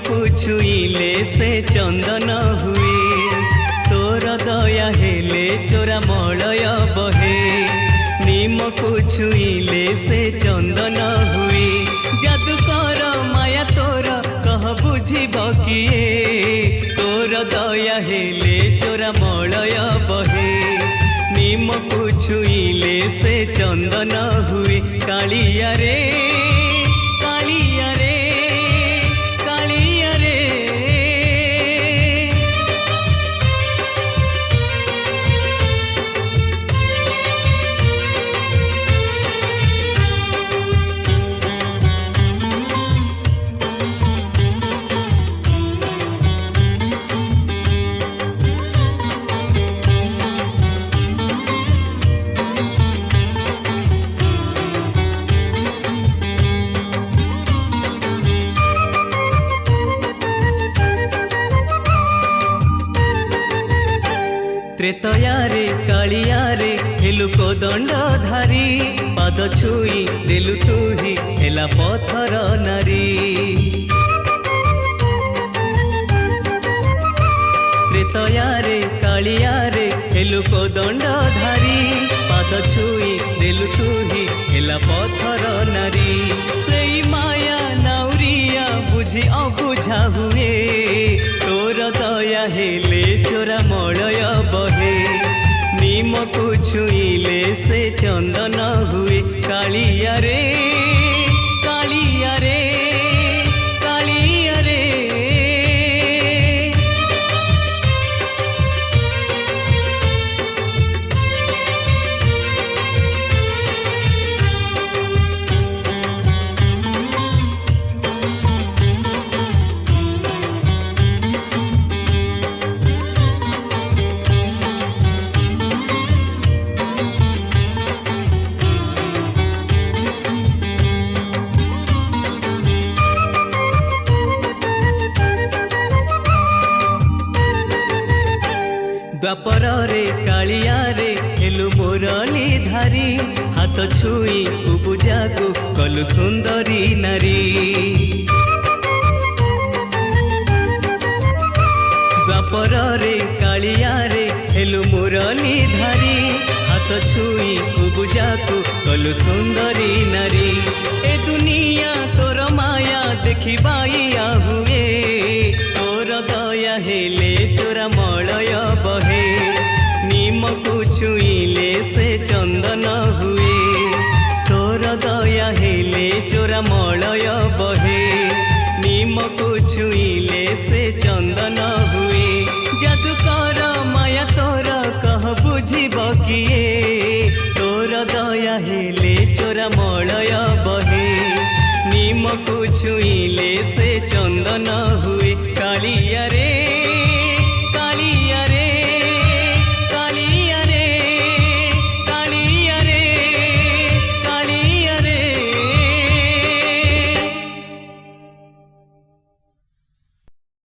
को छुईले से चंदन हुए तोर दया हेले चोरा मलय बहे नीम को छुईले से चंदन हुए जादूकर माया तोर कह बुझिब किए तोर दया हेले चोरा मलय बहे नीम को छुईले से चंदन हुए कालिया रे कालिया रे कालिया रे त्रेतया रे कालिया रे हेलु को दंडधारी पाद छुई देलु तू ही हेला पथर नारी त्रेतया रे कालिया रे हेलु को दंडधारी पाद छुई देलु तू ही हेला पथर नारी सेई माया नाउरिया बुझी अबुझा हुए तोर दया हेले चोरा मलय बहे नीम को छुईले से चंदन हुए कालिया रे कालिया रे कालिया रे द्वापर रे कालिया रे हेलु मुरली धारी हाथ छुई उबुजा को कलु सुंदरी नारी द्वापर रे कालिया रे हेलु मुरली धारी हाथ छुई उबुजा को कलु सुंदरी नारी ए दुनिया तोर माया देखी बाइया हुए तोर दया हेले चोरा